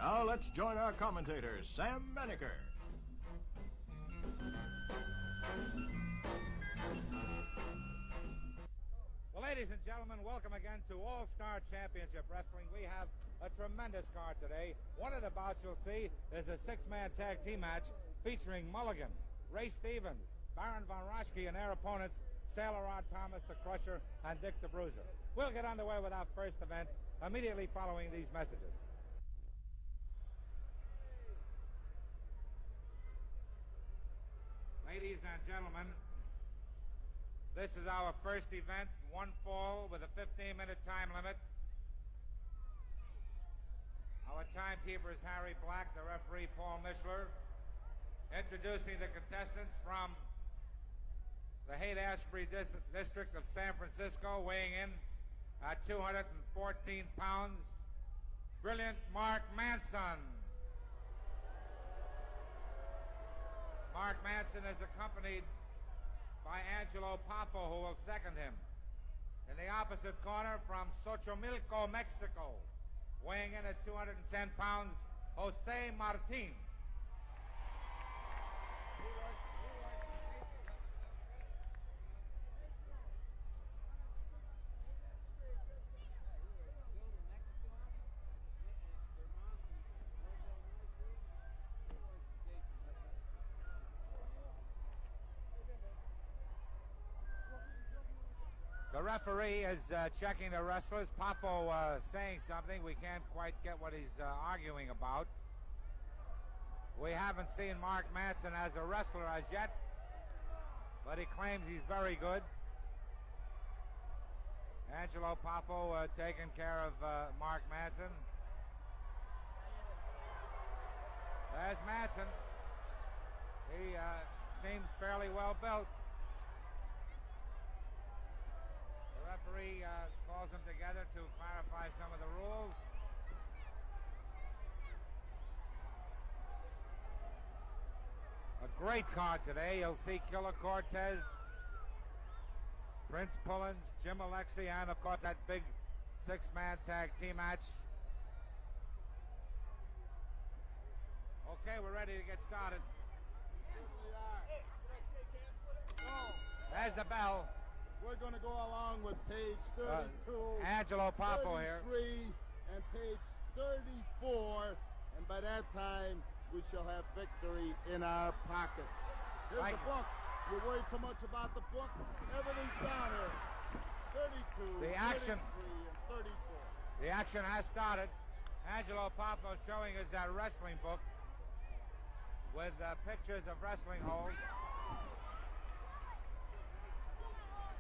Now let's join our commentator, Sam Menaker. Well, ladies and gentlemen, welcome again to All-Star Championship Wrestling. We have a tremendous card today. One of the bouts you'll see is a six-man tag team match featuring Mulligan, Ray Stevens, Baron Von Raschke, and their opponents, Sailor Rod Thomas, the Crusher, and Dick the Bruiser. We'll get underway with our first event immediately following these messages. Ladies and gentlemen, this is our first event, one fall with a 15-minute time limit. Our timekeeper is Harry Black, the referee Paul Mishler. Introducing the contestants from the Haight-Ashbury district of San Francisco, weighing in at 214 pounds, Brilliant Mark Manson. Mark Manson is accompanied by Angelo Poffo, who will second him. In the opposite corner from Xochimilco, Mexico, weighing in at 210 pounds, Jose Martin. The referee is checking the wrestlers. Poffo saying something. We can't quite get what he's arguing about. We haven't seen Mark Manson as a wrestler as yet, but he claims he's very good. Angelo Poffo taking care of Mark Manson. There's Manson. He seems fairly well built. The referee calls them together to clarify some of the rules. A great card today. You'll see Killer Cortez, Prince Pullins, Jim Alexi, and of course that big six-man tag team match. Okay, we're ready to get started. There's the bell. We're going to go along with page 32, Angelo Poffo here, 33, and page 34, and by that time we shall have victory in our pockets. Here's the book. You're worried so much about the book? Everything's down here. 32, the action, 33, and 34. The action has started. Angelo Poffo showing us that wrestling book with pictures of wrestling holds.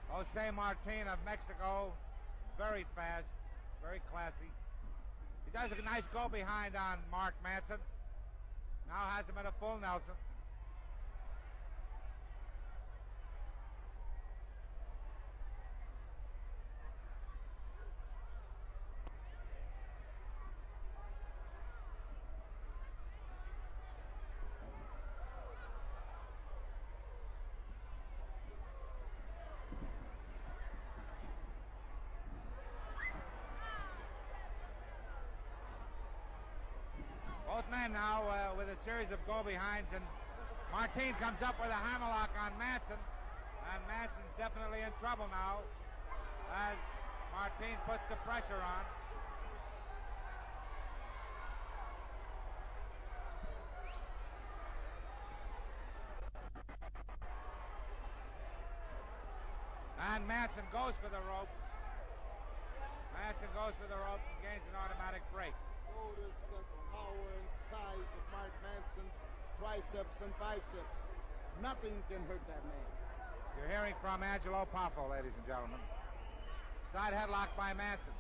Jose Martin of Mexico, very fast, very classy. He does a nice go behind on Mark Manson. Now has him at a full Nelson. Both men now with a series of go-behinds, and Martin comes up with a hammerlock on Manson, and Manson's definitely in trouble now as Martin puts the pressure on. And Manson goes for the ropes. Manson goes for the ropes and gains an automatic break. Notice the power and size of Mark Manson's triceps and biceps. Nothing can hurt that man. You're hearing from Angelo Poffo, ladies and gentlemen. Side headlock by Manson.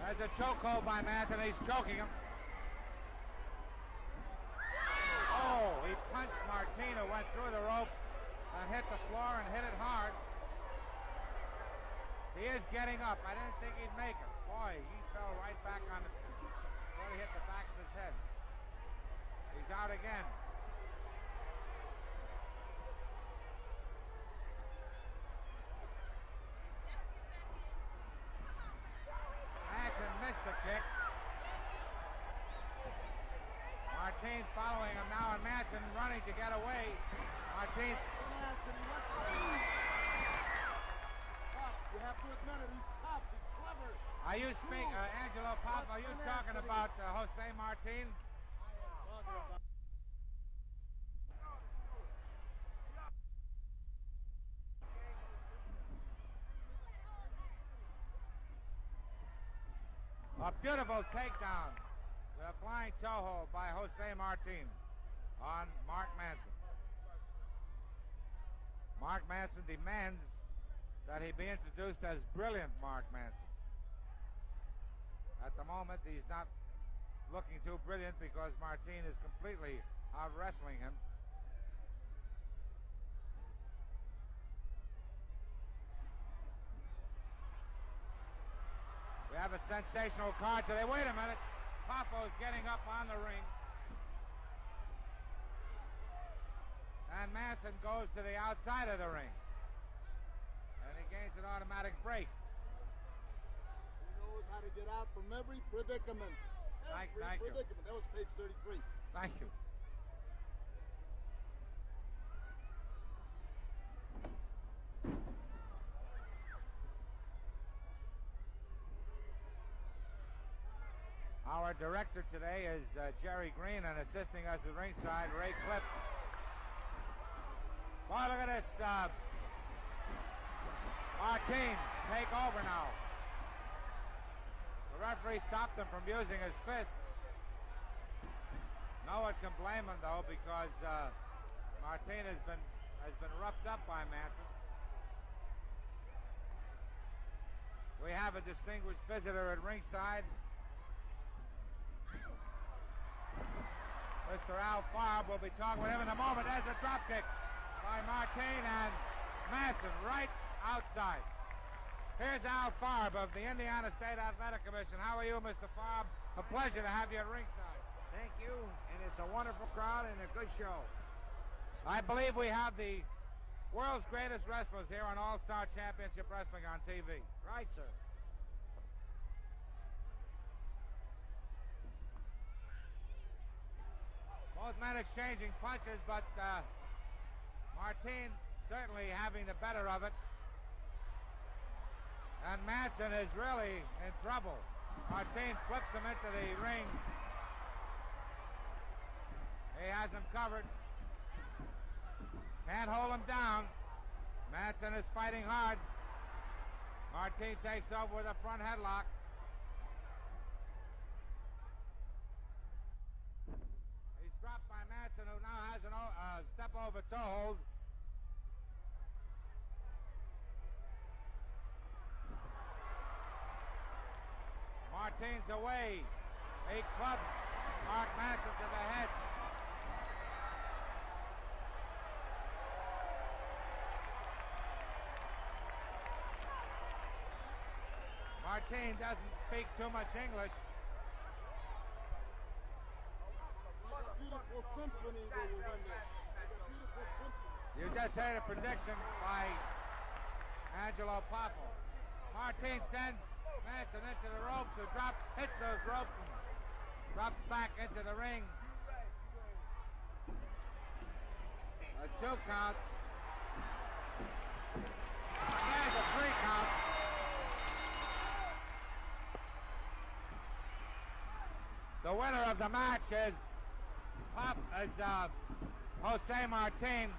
There's a chokehold by Manson. He's choking him. Oh, he punched Martin, who went through the ropes and hit the floor and hit it hard. He is getting up. I didn't think he'd make it. Boy, he fell right back on the... Thought he hit the back of his head. He's out again. Martin following him now, and Manson running to get away. Martin. Tenacity, what's the key? He's tough. You have to admit it. He's tough. He's clever. Are you speaking, Angelo Papa, are you talking about Jose Martin? I am talking about. A beautiful takedown with a flying toe hold by Jose Martin on Mark Manson. Mark Manson demands that he be introduced as Brilliant Mark Manson. At the moment, he's not looking too brilliant because Martin is completely out-wrestling him. We have a sensational card today. Wait a minute. Papo's getting up on the ring. And Manson goes to the outside of the ring. And he gains an automatic break. He knows how to get out from every predicament. Thank you. That was page 33. Thank you. Our director today is Jerry Green, and assisting us at ringside, Ray Clips. Boy, look at this. Martin, take over now. The referee stopped him from using his fists. No one can blame him, though, because Martin has been roughed up by Manson. We have a distinguished visitor at ringside. Mr. Al Farb will be talking with him in a moment. There's a drop kick by Martin, and Manson right outside. Here's Al Farb of the Indiana State Athletic Commission. How are you, Mr. Farb? A pleasure to have you at ringside. Thank you, and it's a wonderful crowd and a good show. I believe we have the world's greatest wrestlers here on All-Star Championship Wrestling on TV. Right, sir. Both men exchanging punches, but Martin certainly having the better of it. And Manson is really in trouble. Martin flips him into the ring. He has him covered. Can't hold him down. Manson is fighting hard. Martin takes over with a front headlock. Dropped by Manson, who now has a step over toe hold. Martin's away. He clubs Mark Manson to the head. Martin doesn't speak too much English. Beautiful symphony will win this. Like a beautiful symphony. You just heard a prediction by Angelo Popo. Martin sends Manson into the ropes to drop, hits those ropes, and drops back into the ring. A 2 count. There's a 3 count. The winner of the match is Jose Martin,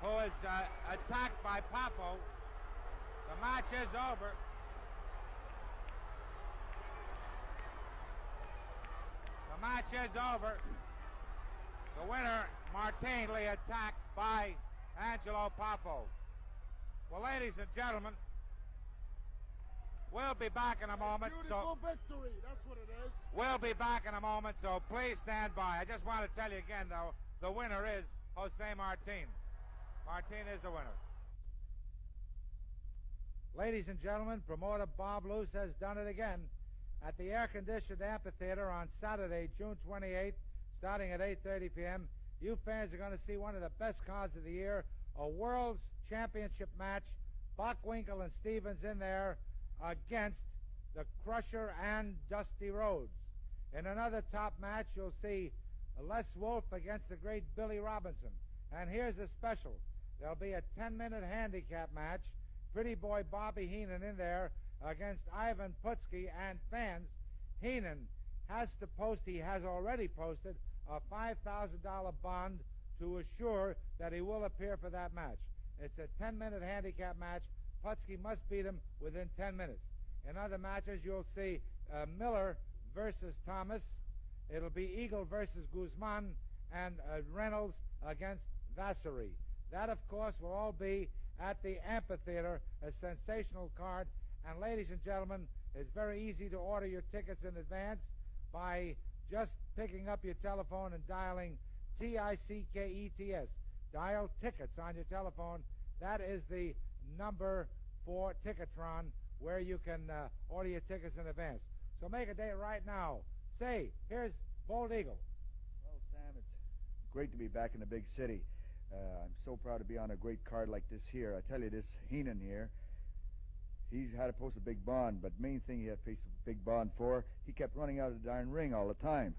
who is attacked by Papo. The match is over. The match is over. The winner, Martin, attacked by Angelo Papo. Well, ladies and gentlemen, we'll be back in a moment. Beautiful victory, that's what it is. We'll be back in a moment, so please stand by. I just want to tell you again, though, the winner is Jose Martin. Martin is the winner. Ladies and gentlemen, promoter Bob Luce has done it again at the air-conditioned amphitheater on Saturday, June 28th, starting at 8:30 p.m. You fans are going to see one of the best cards of the year, a World's Championship match. Bockwinkel and Stevens in there against the Crusher and Dusty Rhodes. In another top match, you'll see Les Wolf against the great Billy Robinson. And here's a special. There'll be a 10-minute handicap match. Pretty boy Bobby Heenan in there against Ivan Putski. And fans, Heenan has to post, he has already posted, a $5,000 bond to assure that he will appear for that match. It's a 10-minute handicap match. Putski must beat him within 10 minutes. In other matches, you'll see Miller versus Thomas. It'll be Eagle versus Guzman, and Reynolds against Vassery. That, of course, will all be at the amphitheater, a sensational card. And ladies and gentlemen, it's very easy to order your tickets in advance by just picking up your telephone and dialing TICKETS. Dial tickets on your telephone. That is the number for Ticketron, where you can order your tickets in advance. So make a date right now. Say, here's Bold Eagle. Well, Sam, it's great to be back in the big city. I'm so proud to be on a great card like this here. I tell you, this Heenan here, he's had to post a big bond, but main thing he had to post a big bond for, he kept running out of the darn ring all the time.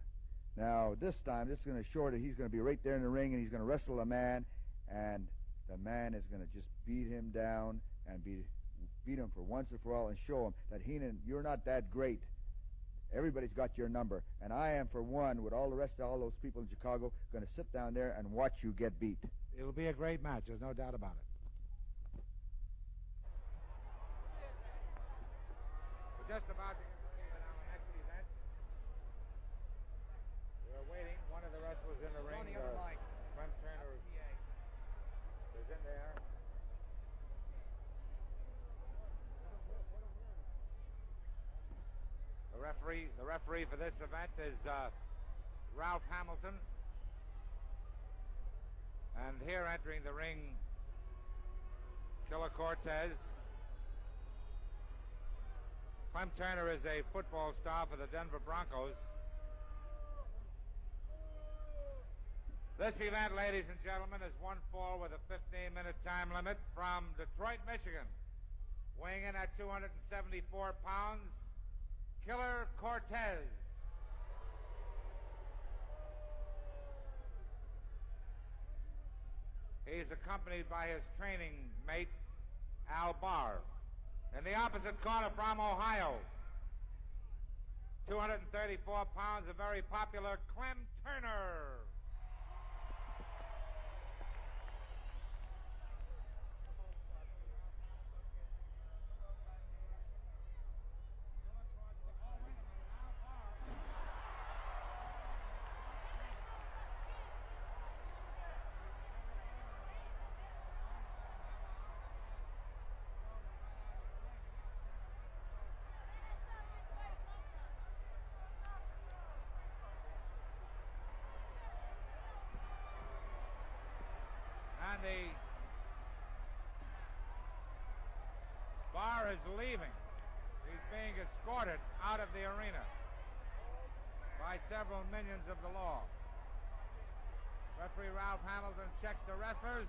Now, this time, this is going to show that he's going to be right there in the ring, and he's going to wrestle a man, and the man is going to just beat him down and beat him for once and for all and show him that, Heenan, you're not that great. Everybody's got your number, and I am, for one, with all the rest of all those people in Chicago, going to sit down there and watch you get beat. It'll be a great match. There's no doubt about it. We're just about to get ready for our next event. We're waiting. One of the wrestlers in the ring, Clem Turner, is in there. The referee for this event is Ralph Hamilton. And here entering the ring, Killer Cortez. Clem Turner is a football star for the Denver Broncos. This event, ladies and gentlemen, is one fall with a 15-minute time limit from Detroit, Michigan. Weighing in at 274 pounds, Killer Cortez. He's accompanied by his training mate, Al Barr. In the opposite corner from Ohio, 234 pounds, a very popular Clem Turner. And the bar is leaving. He's being escorted out of the arena by several minions of the law. Referee Ralph Hamilton checks the wrestlers.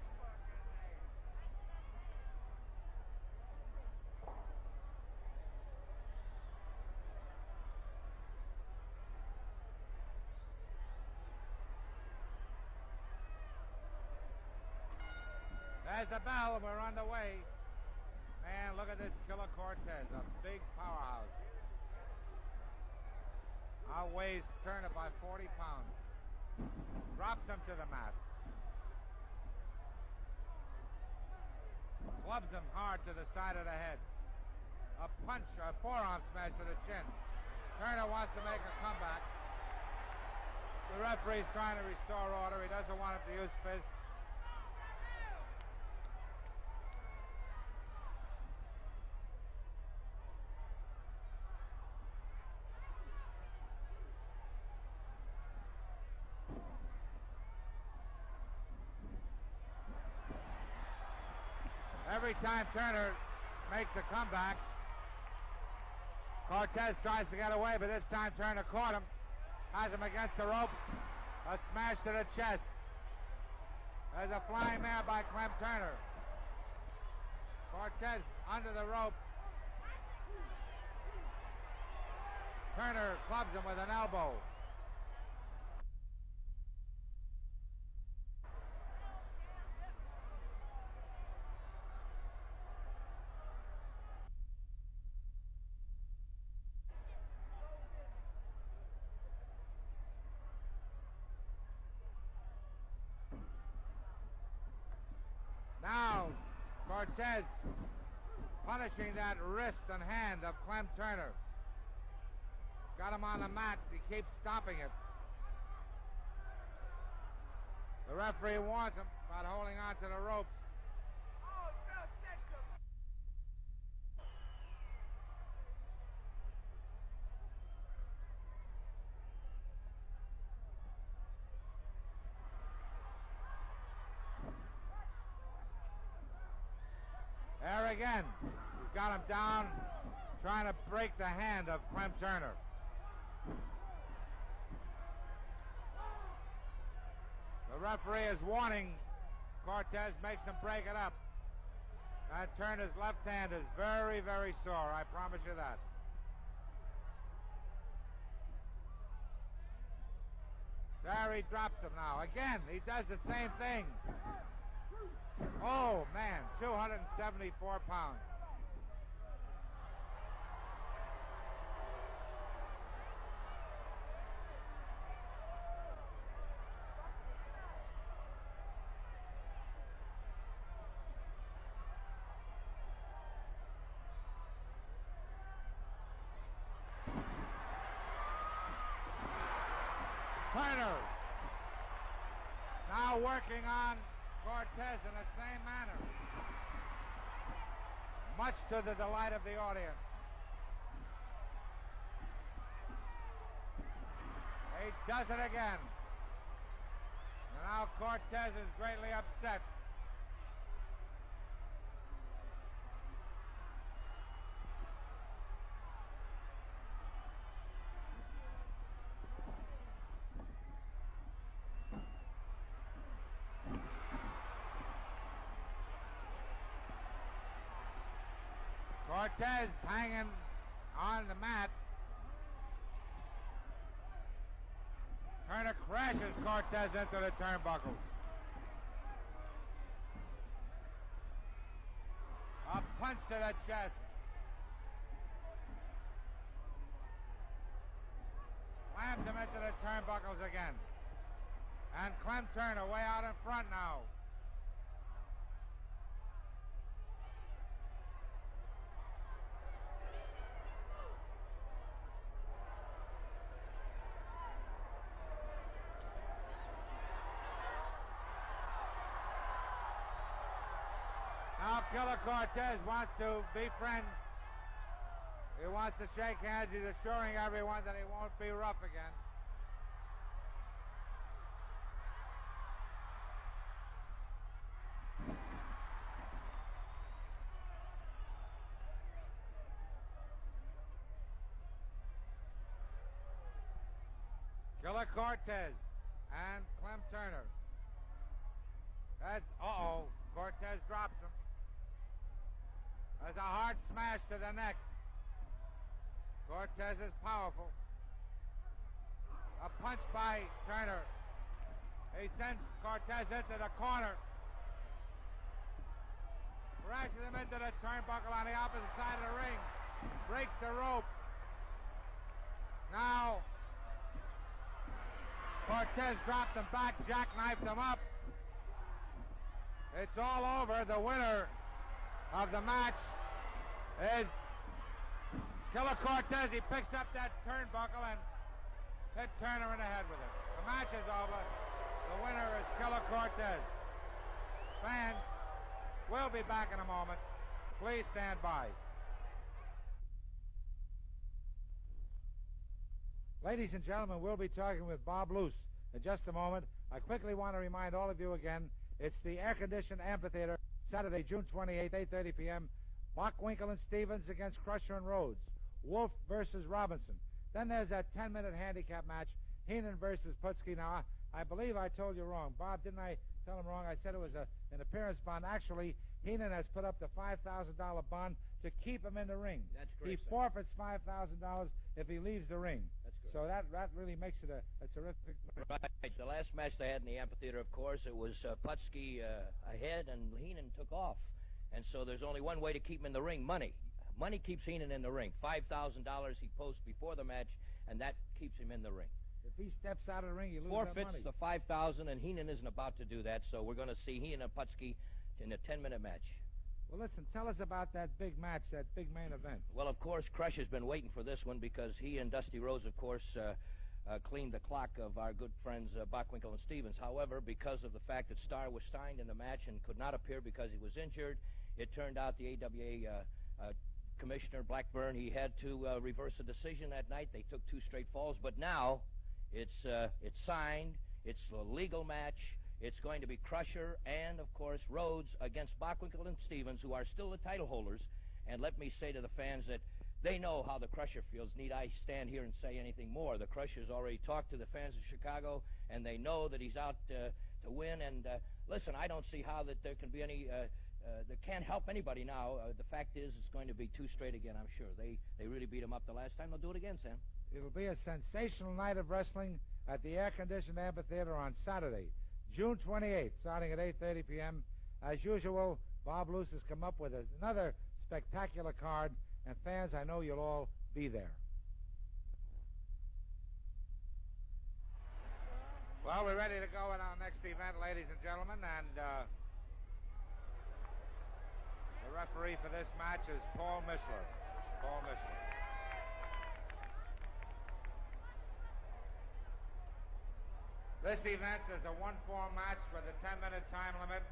There's the bell. We're on the way. Man, look at this Killer Cortez, a big powerhouse. Outweighs Turner by 40 pounds. Drops him to the mat. Clubs him hard to the side of the head. A punch, a forearm smash to the chin. Turner wants to make a comeback. The referee's trying to restore order. He doesn't want him to use fists. Every time Turner makes a comeback, Cortez tries to get away, but this time Turner caught him, has him against the ropes, a smash to the chest. There's a flying mare by Clem Turner. Cortez under the ropes. Turner clubs him with an elbow. Cortez punishing that wrist and hand of Clem Turner. Got him on the mat. He keeps stopping it. The referee warns him about holding on to the ropes. There again, he's got him down, trying to break the hand of Clem Turner. The referee is warning Cortez, makes him break it up. That Turner's left hand is very, very sore, I promise you that. There he drops him now. Again, he does the same thing. Oh, man, 274 pounds. Turner now working on Cortez in the same manner, much to the delight of the audience. He does it again. And now Cortez is greatly upset. Cortez hanging on the mat. Turner crashes Cortez into the turnbuckles. A punch to the chest. Slams him into the turnbuckles again. And Clem Turner way out in front now. Now Killer Cortez wants to be friends. He wants to shake hands. He's assuring everyone that he won't be rough again. Killer Cortez and Clem Turner. That's, Cortez drops him. There's a hard smash to the neck. Cortez is powerful. A punch by Turner. He sends Cortez into the corner. Crashes him into the turnbuckle on the opposite side of the ring. Breaks the rope. Now, Cortez dropped him back, jackknifed him up. It's all over. The winner of the match is Killer Cortez. He picks up that turnbuckle and hit Turner in the head with it. The match is over. The winner is Killer Cortez. Fans, we'll be back in a moment. Please stand by. Ladies and gentlemen, we'll be talking with Bob Luce in just a moment. I quickly want to remind all of you again, it's the air-conditioned amphitheater, Saturday, June 28th, 8:30 p.m. Bockwinkel and Stevens against Crusher and Rhodes. Wolf versus Robinson. Then there's that 10-minute handicap match, Heenan versus Putski. Now, I believe I told you wrong. Bob, didn't I tell him wrong? I said it was an appearance bond. Actually, Heenan has put up the $5,000 bond to keep him in the ring. That's correct. He forfeits $5,000 if he leaves the ring. That's correct. So that really makes it a terrific match. Right. The last match they had in the amphitheater, of course, it was Putski ahead, and Heenan took off. And so there's only one way to keep him in the ring, money. Money keeps Heenan in the ring. $5,000 he posts before the match, and that keeps him in the ring. If he steps out of the ring, he loses Forfeits that money. the $5,000, and Heenan isn't about to do that, so we're going to see Heenan and Putski in a 10-minute match. Well, listen, tell us about that big match, that big main event. Well, of course, Crush has been waiting for this one because he and Dusty Rhodes, of course, cleaned the clock of our good friends Bockwinkel and Stevens. However, because of the fact that Starr was signed in the match and could not appear because he was injured, it turned out the AWA Commissioner Blackburn, he had to reverse a decision that night. They took 2 straight falls, but now it's signed. It's a legal match. It's going to be Crusher and, of course, Rhodes against Bockwinkel and Stevens, who are still the title holders. And let me say to the fans that they know how the Crusher feels. Need I stand here and say anything more? The Crusher's already talked to the fans of Chicago, and they know that he's out to win. And listen, I don't see how that there can be any that can't help anybody now. The fact is it's going to be 2 straight again, I'm sure. They really beat him up the last time. They'll do it again, Sam. It'll be a sensational night of wrestling at the air-conditioned amphitheater on Saturday, June 28th, starting at 8:30 p.m. As usual, Bob Luce has come up with another spectacular card, and fans, I know you'll all be there. Well, we're ready to go in our next event, ladies and gentlemen, and the referee for this match is Paul Mishler. Paul Mishler. This event is a 1-4 match with a 10-minute time limit.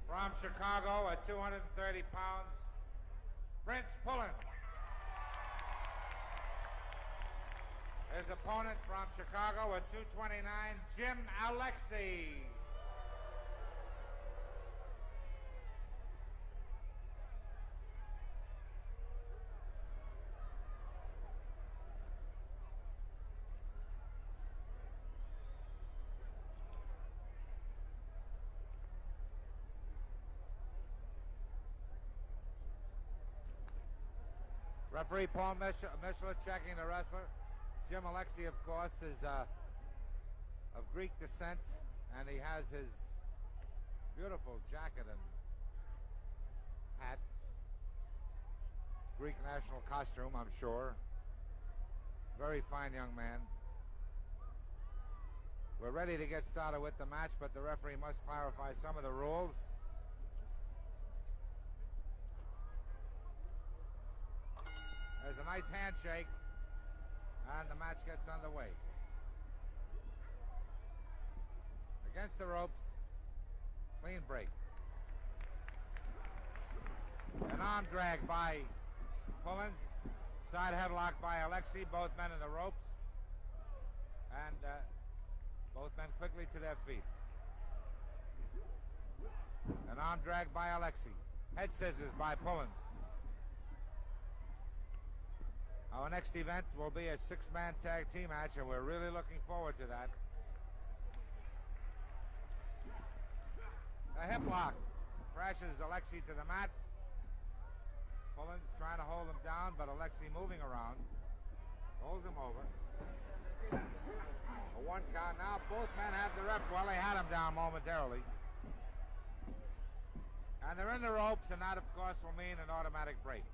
From Chicago at 230 pounds, Prince Pullen. His opponent from Chicago at 229, Jim Alexi. Referee Paul Mishler checking the wrestler. Jim Alexi, of course, is of Greek descent, and he has his beautiful jacket and hat. Greek national costume, I'm sure. Very fine young man. We're ready to get started with the match, but the referee must clarify some of the rules. There's a nice handshake, and the match gets underway. Against the ropes, clean break. An arm drag by Pullins, side headlock by Alexi, both men in the ropes, and both men quickly to their feet. An arm drag by Alexi, head scissors by Pullins. Our next event will be a 6-man tag team match, and we're really looking forward to that. A hip lock crashes Alexi to the mat. Pullins trying to hold him down, but Alexi moving around. Rolls him over. A 1 count. Now both men have the ref. Well, they had him down momentarily. And they're in the ropes, and that, of course, will mean an automatic break.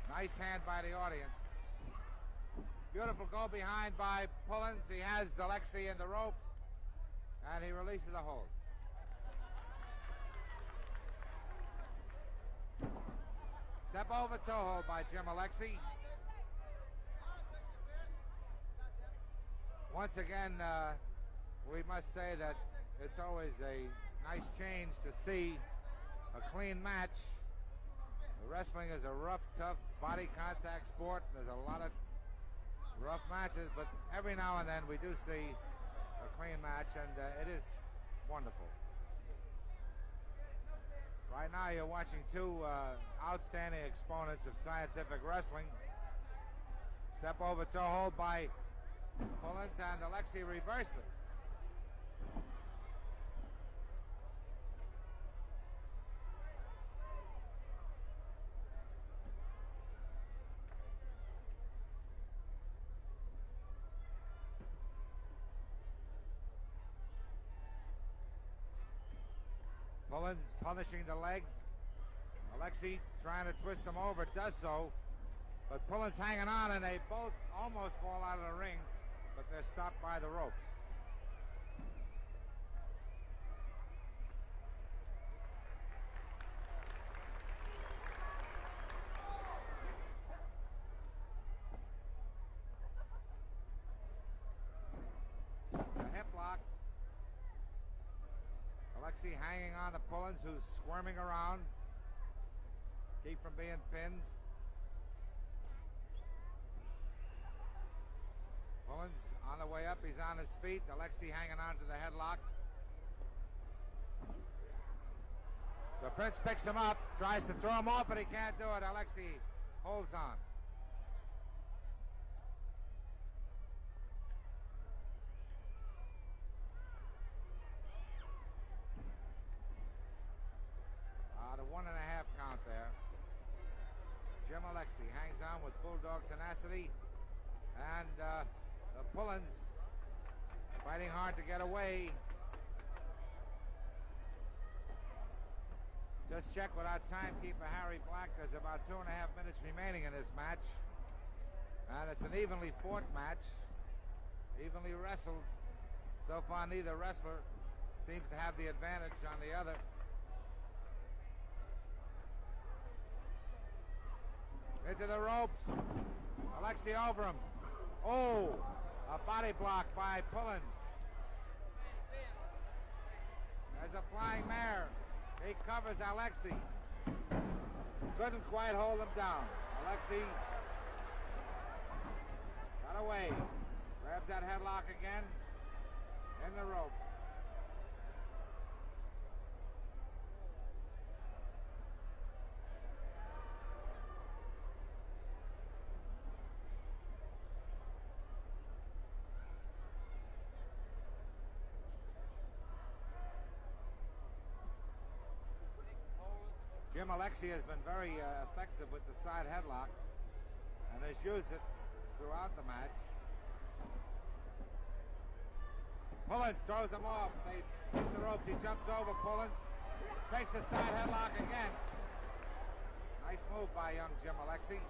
Nice hand by the audience. Beautiful go behind by Pullins. He has Alexi in the ropes, and he releases a hold. Step over toe hold by Jim Alexi. Once again, we must say that it's always a nice change to see a clean match. Wrestling is a rough, tough, body contact sport. There's a lot of rough matches, but every now and then we do see a clean match, and it is wonderful. Right now you're watching 2 outstanding exponents of scientific wrestling. Step over toe hold by Pullins, and Alexi reversed it. Pullins punishing the leg. Alexi trying to twist him over, does so. But Pullins hanging on, and they both almost fall out of the ring. but they're stopped by the ropes. The hip lock. Alexei hanging on to Pullins, who's squirming around. Keep from being pinned. Pullins on the way up. He's on his feet. Alexei hanging on to the headlock. The Prince picks him up, tries to throw him off, but he can't do it. Alexei holds on. The 1.5 count there. Jim Alexei hangs on with bulldog tenacity, and Pullins fighting hard to get away. Just check with our timekeeper Harry Black. There's about 2.5 minutes remaining in this match, and it's an evenly fought match, evenly wrestled. So far, neither wrestler seems to have the advantage on the other. Into the ropes. Alexei over him. Oh, a body block by Pullins. There's a flying mare. He covers Alexei. Couldn't quite hold him down. Alexei got away. Grabs that headlock again. In the ropes. Jim Alexei has been very effective with the side headlock and has used it throughout the match. Pullins throws him off. They hit the ropes. He jumps over Pullins. Takes the side headlock again. Nice move by young Jim Alexei.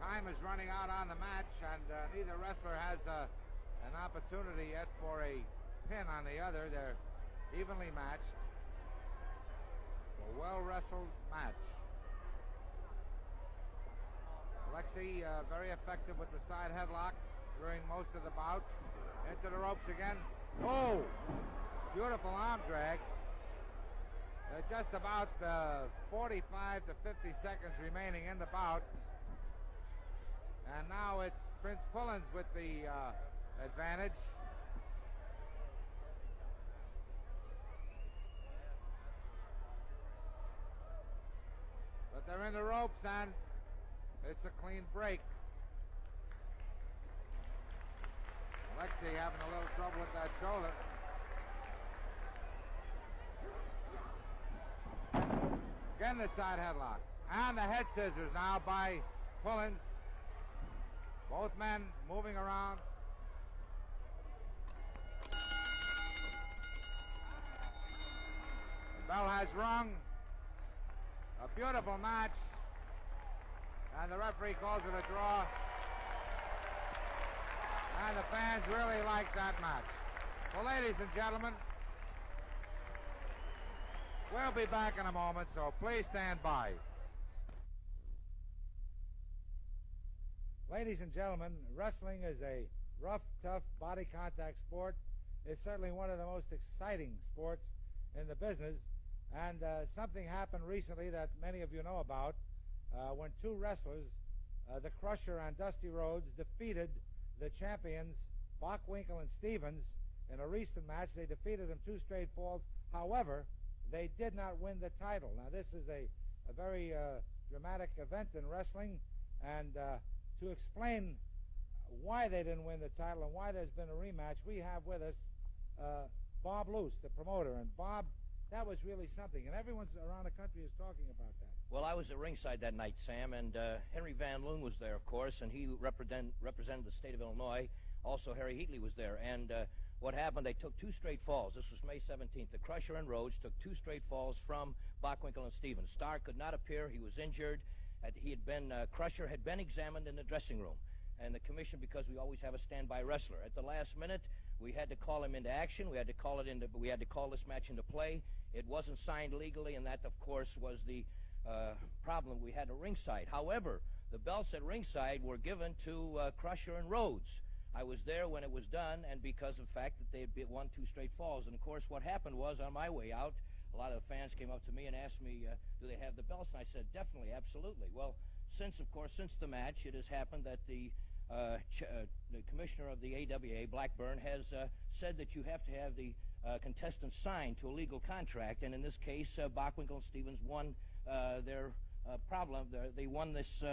Time is running out on the match, and neither wrestler has an opportunity yet for a pin on the other. They're evenly matched. It's a well-wrestled match. Alexei very effective with the side headlock during most of the bout. Into the ropes again. Oh! Beautiful arm drag. There's just about 45 to 50 seconds remaining in the bout. And now it's Prince Pullins with the advantage. But they're in the ropes, and it's a clean break. Alexei having a little trouble with that shoulder. Again, the side headlock. And the head scissors now by Pullins. Both men moving around. The bell has rung. A beautiful match. And the referee calls it a draw. And the fans really like that match. Well, ladies and gentlemen, we'll be back in a moment, so please stand by. Ladies and gentlemen, wrestling is a rough, tough body contact sport. It's certainly one of the most exciting sports in the business. And something happened recently that many of you know about when two wrestlers, the Crusher and Dusty Rhodes, defeated the champions Bockwinkel and Stevens in a recent match. They defeated them 2 straight falls. However, they did not win the title. Now, this is a very dramatic event in wrestling, and to explain why they didn't win the title and why there's been a rematch, we have with us Bob Luce, the promoter. And Bob, that was really something, and everyone around the country is talking about that. Well, I was at ringside that night, Sam, and Henry Van Loon was there, of course, and he represented the state of Illinois. Also, Harry Heatley was there, and what happened, they took 2 straight falls. This was May 17th. The Crusher and Rhodes took 2 straight falls from Bockwinkel and Stevens. Starr could not appear. He was injured. Crusher had been examined in the dressing room, and the commission, because we always have a standby wrestler, at the last minute, we had to call him into action. We had to call this match into play. It wasn't signed legally, and that, of course, was the problem we had at ringside. However, the belts at ringside were given to Crusher and Rhodes. I was there when it was done, and because of the fact that they had won 2 straight falls. And, of course, what happened was, on my way out, a lot of the fans came up to me and asked me, do they have the belts? And I said, definitely, absolutely. Well, since the match, it has happened that the commissioner of the AWA, Blackburn, has said that you have to have the contestants signed to a legal contract. And in this case, Bockwinkel and Stevens won their problem. They won this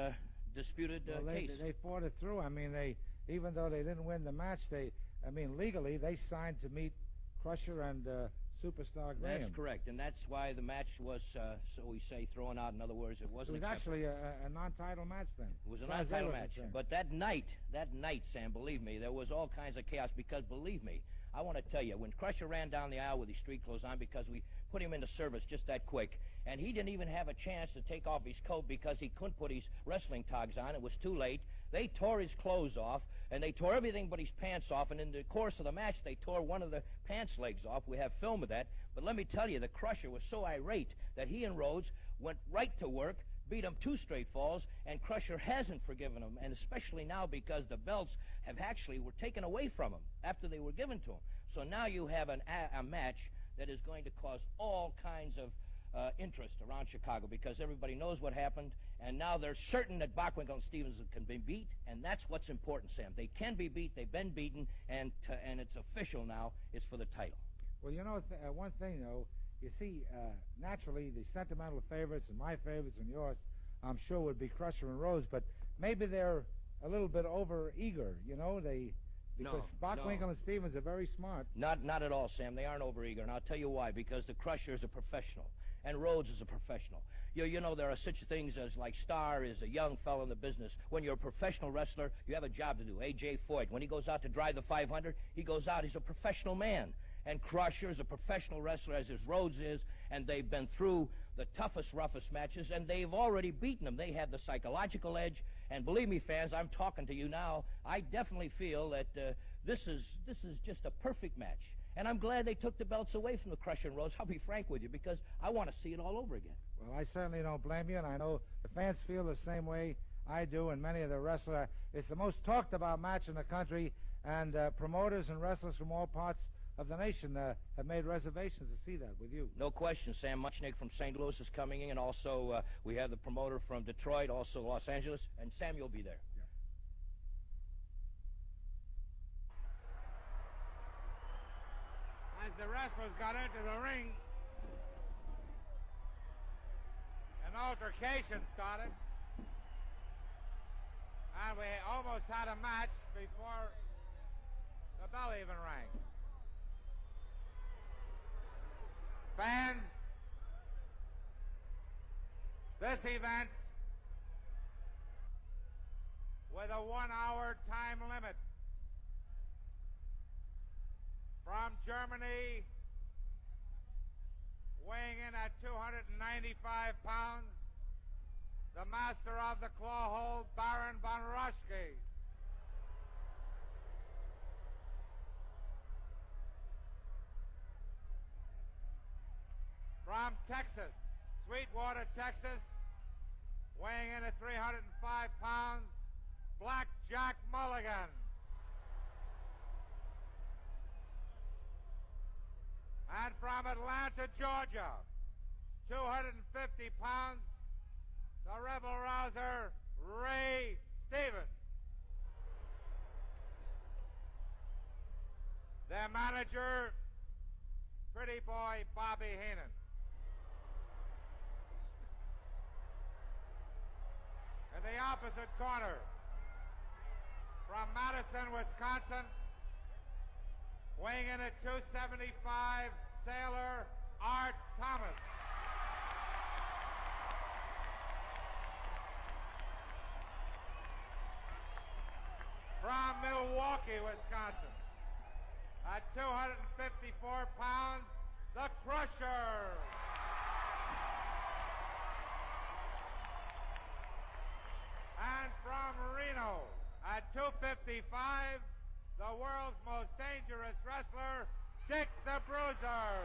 disputed case. They fought it through. I mean, even though they didn't win the match, legally, they signed to meet Crusher and Superstar Graham. That's correct, and that's why the match was, so we say, thrown out. In other words, it wasn't. It was actually a non-title match then. It was a non-title match. But that night, Sam, believe me, there was all kinds of chaos because, believe me, I want to tell you, when Crusher ran down the aisle with his street clothes on because we put him into service just that quick, and he didn't even have a chance to take off his coat because he couldn't put his wrestling togs on. It was too late. They tore his clothes off, and they tore everything but his pants off, and in the course of the match, they tore one of the pants legs off. We have film of that. But let me tell you, the Crusher was so irate that he and Rhodes went right to work, beat him 2 straight falls, and Crusher hasn't forgiven him, and especially now because the belts were taken away from him after they were given to him. So now you have a match that is going to cause all kinds of interest around Chicago because everybody knows what happened, and now they're certain that Bockwinkel and Stevens can be beat, and that's what's important, Sam. They can be beat, they've been beaten, and it's official now. It's for the title. Well, you know, one thing, though, you see, naturally, the sentimental favorites and my favorites and yours, I'm sure, would be Crusher and Rhodes, but maybe they're a little bit over-eager, you know, because Bockwinkel and Stevens are very smart. Not at all, Sam. They aren't over-eager, and I'll tell you why. Because the Crusher is a professional, and Rhodes is a professional. You know, there are such things as, like, Starr is a young fellow in the business. When you're a professional wrestler, you have a job to do. A.J. Foyt, when he goes out to drive the 500, he goes out, he's a professional man. And Crusher is a professional wrestler, as his Rhodes is, and they've been through the toughest, roughest matches, and they've already beaten them. They have the psychological edge, and believe me, fans, I'm talking to you now. I definitely feel that this is just a perfect match. And I'm glad they took the belts away from the Crusher and Rhodes. I'll be frank with you, because I want to see it all over again. Well, I certainly don't blame you, and I know the fans feel the same way I do, and many of the wrestlers. It's the most talked about match in the country, and promoters and wrestlers from all parts of the nation have made reservations to see that with you. No question. Sam Muchnick from St. Louis is coming in, and also we have the promoter from Detroit, also Los Angeles, and Sam, you'll be there. Yeah. As the wrestlers got into the ring, an altercation started, and we almost had a match before the bell even rang. Fans, this event with a 1-hour time limit from Germany, weighing in at 295 pounds, the master of the claw hold, Baron von Raschke. From Texas, Sweetwater, Texas, weighing in at 305 pounds, Black Jack Mulligan. And from Atlanta, Georgia, 250 pounds, the rebel rouser, Ray Stevens. Their manager, pretty boy Bobby Heenan. In the opposite corner, from Madison, Wisconsin, weighing in at 275, sailor Art Thomas. Milwaukee, Wisconsin. At 254 pounds, the Crusher. And from Reno, at 255, the world's most dangerous wrestler, Dick the Bruiser.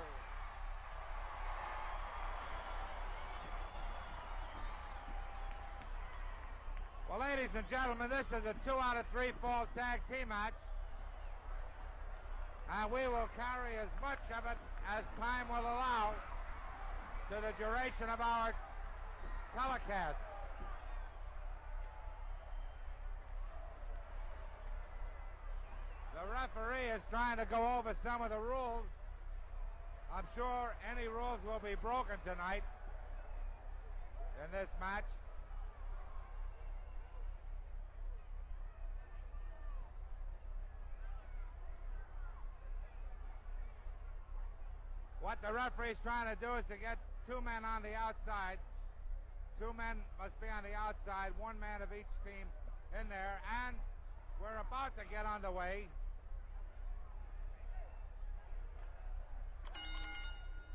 Well, ladies and gentlemen, this is a 2 out of 3 fall tag team match. And we will carry as much of it as time will allow to the duration of our telecast. The referee is trying to go over some of the rules. I'm sure any rules will be broken tonight in this match. What the referee is trying to do is to get 2 men on the outside. 2 men must be on the outside, 1 man of each team in there, and we're about to get underway.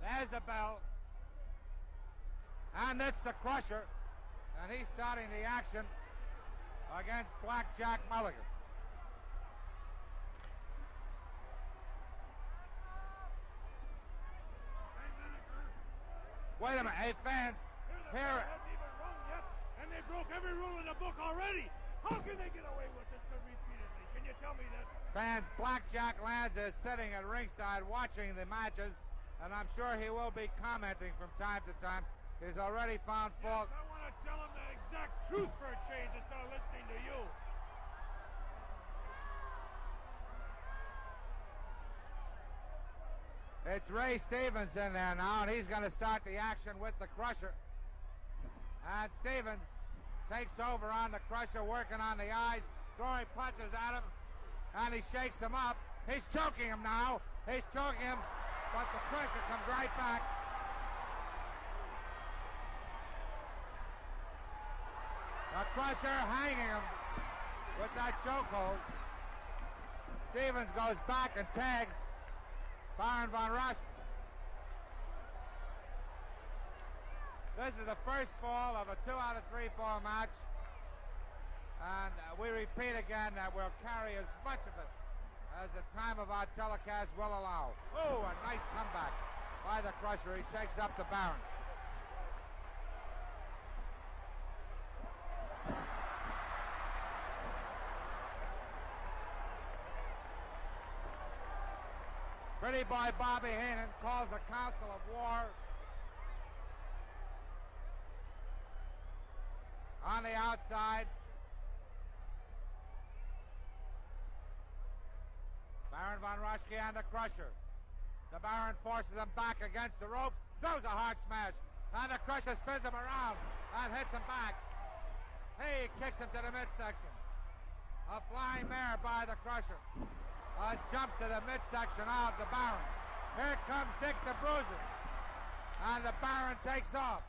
There's the bell. And it's the Crusher, and he's starting the action against Blackjack Mulligan. Wait a minute, hey fans, here. Haven't even run yet, and they broke every rule in the book already. How can they get away with this repeatedly? Can you tell me that? Fans, Blackjack Lanza is sitting at ringside watching the matches, and I'm sure he will be commenting from time to time. He's already found fault. Yes, I want to tell him the exact truth for a change instead of listening to you. It's Ray Stevens in there now, and he's going to start the action with the Crusher. And Stevens takes over on the Crusher, working on the eyes, throwing punches at him, and he shakes him up. He's choking him now. He's choking him, but the Crusher comes right back. The Crusher hanging him with that chokehold. Stevens goes back and tags Baron von Raschke. This is the first fall of a 2 out of 3 fall match. And we repeat again that we'll carry as much of it as the time of our telecast will allow. Oh, a nice comeback by the Crusher. He shakes up the Baron. Pretty boy Bobby Heenan calls a council of war on the outside. Baron von Raschke and the Crusher. The Baron forces him back against the ropes, throws a hard smash, and the Crusher spins him around and hits him back. He kicks him to the midsection. A flying mare by the Crusher. A jump to the midsection of the Baron. Here comes Dick the Bruiser. And the Baron takes off.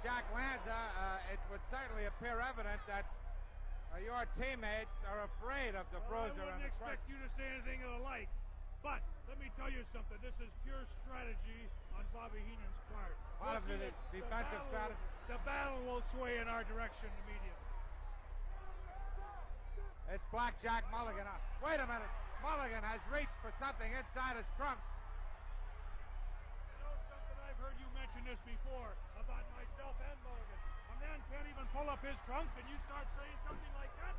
Jack Lanza, it would certainly appear evident that your teammates are afraid of the Bruiser. I wouldn't expect you to say anything of the like. But let me tell you something. This is pure strategy on Bobby Heenan's part. Part of the defensive strategy. The battle will sway in our direction immediately. It's Blackjack Mulligan. Wait a minute. Mulligan has reached for something inside his trunks. You know something? I've heard you mention this before about myself and Mulligan. A man can't even pull up his trunks and you start saying something like that?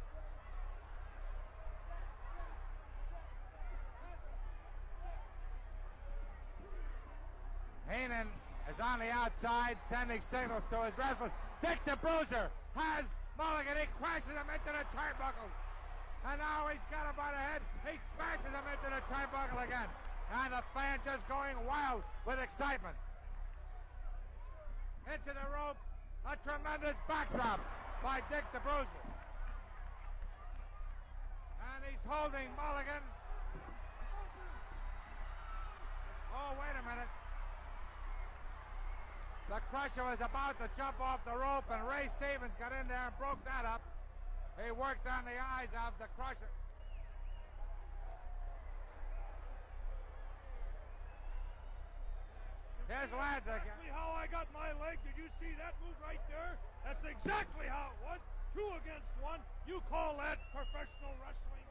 Heenan is on the outside, sending signals to his wrestlers. Dick the Bruiser has Mulligan. He crashes him into the turnbuckles. And now he's got him by the head. He smashes him into the turnbuckle again. And the fans just going wild with excitement. Into the ropes. A tremendous backdrop by Dick the Bruiser. And he's holding Mulligan. Oh, wait a minute. The Crusher was about to jump off the rope, and Ray Stevens got in there and broke that up. He worked on the eyes of the Crusher. Here's Lanza again. Exactly how I got my leg. Did you see that move right there? That's exactly how it was. 2 against 1. You call that professional wrestling?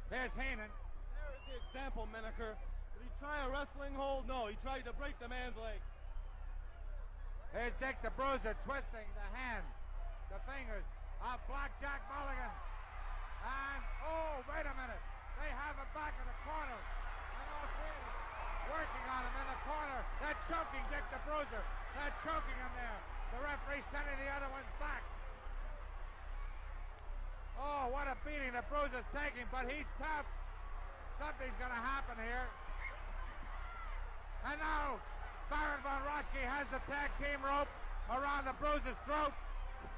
There's Heenan. There is the example, Menaker. Did he try a wrestling hold? No, he tried to break the man's leg. Here's Dick the Bruiser twisting the hand, the fingers of Blackjack Mulligan. And, oh, wait a minute. They have him back in the corner. And all three of them working on him in the corner. They're choking Dick the Bruiser. They're choking him there. The referee sending the other ones back. Oh, what a beating the Bruiser's taking, but he's tough. Something's going to happen here. And now, Baron von Raschke has the tag team rope around the Bruiser's throat.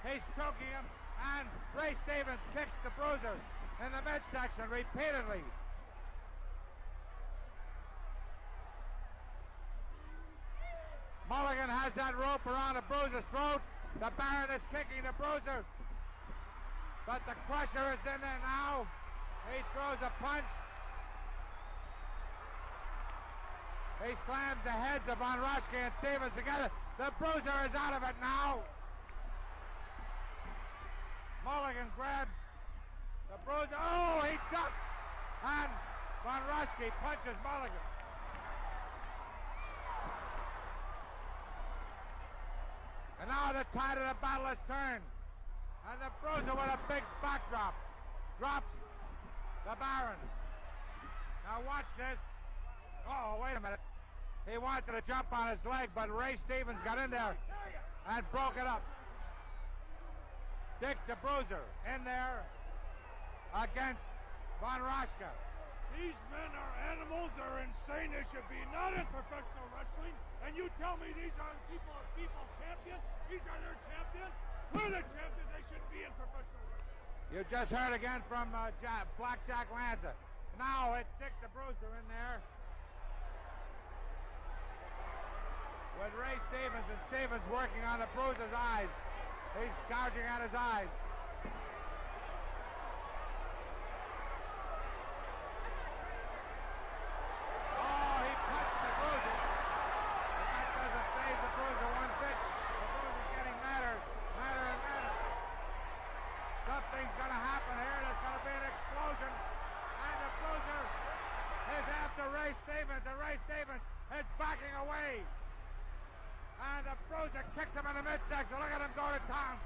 He's choking him, and Ray Stevens kicks the Bruiser in the midsection repeatedly. Mulligan has that rope around the Bruiser's throat. The Baron is kicking the Bruiser, but the Crusher is in there now. He throws a punch. He slams the heads of Von Raschke and Stevens together. The Bruiser is out of it now. Mulligan grabs the Bruiser. Oh, he ducks. And Von Raschke punches Mulligan. And now the tide of the battle has turned. And the Bruiser with a big backdrop drops the Baron. Now watch this. Oh, wait a minute. He wanted to jump on his leg, but Ray Stevens got in there and broke it up. Dick the Bruiser in there against Von Raschke. These men are animals. They're insane. They should be not in professional wrestling. And you tell me these are the people champions? These are their champions? We're the champions. They shouldn't be in professional wrestling. You just heard again from Blackjack Lanza. Now it's Dick the Bruiser in there with Ray Stevens, and Stevens working on the Bruiser's eyes. He's gouging at his eyes. Oh, he punched the Bruiser. But that doesn't faze the Bruiser one bit. The Bruiser's getting madder and madder. Something's going to happen here. There's going to be an explosion. And the Bruiser is after Ray Stevens, and Ray Stevens is backing away. And the Bruiser kicks him in the midsection. Look at him go to town.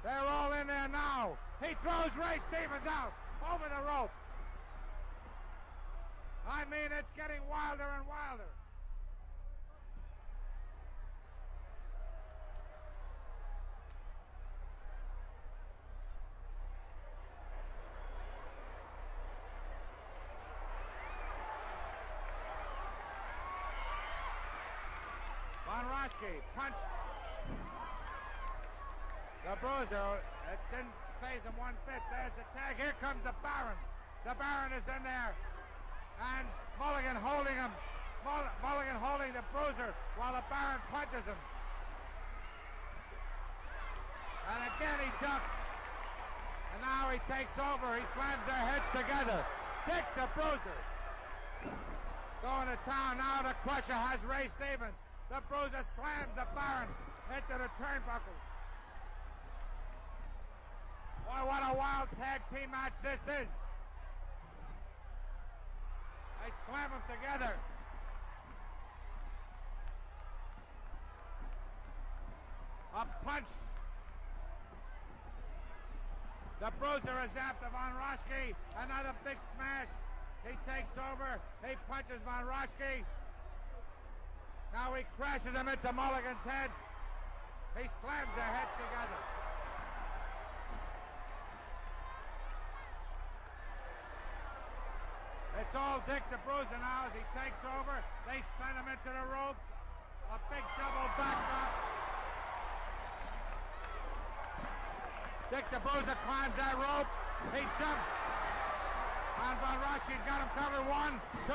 They're all in there now. He throws Ray Stevens out over the rope. I mean, it's getting wilder and wilder. Von Raschke punched the Bruiser. It didn't faze him one bit. There's the tag. Here comes the Baron. The Baron is in there. And Mulligan holding him. Mulligan holding the Bruiser while the Baron punches him. And again he ducks. And now he takes over. He slams their heads together. Dick the Bruiser going to town. Now the Crusher has Ray Stevens. The Bruiser slams the Baron into the turnbuckles. Boy, what a wild tag team match this is. They slam them together. A punch. The Bruiser is after Von Raschke. Another big smash. He takes over. He punches Von Raschke. Now he crashes him into Mulligan's head. He slams their heads together. It's all Dick the Bruiser now as he takes over. They send him into the ropes. A big double backdrop. Dick the Bruiser climbs that rope. He jumps on Von Rush. He's got him covered. 1, 2,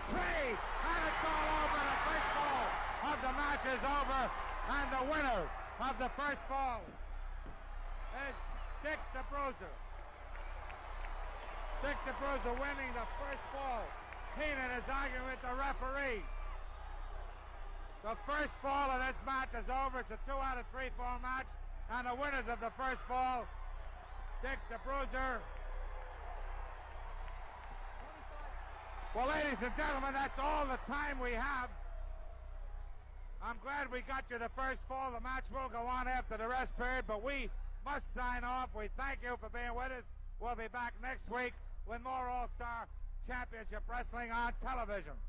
3. And it's all over. The first fall of the match is over. And the winner of the first fall is Dick the Bruiser. Dick the Bruiser winning the first fall. Heenan is arguing with the referee. The first fall of this match is over. It's a 2 out of 3 fall match. And the winners of the first fall, Dick the Bruiser. Well, ladies and gentlemen, that's all the time we have. I'm glad we got you the first fall. The match will go on after the rest period, but we must sign off. We thank you for being with us. We'll be back next week with more All-Star Championship Wrestling on television.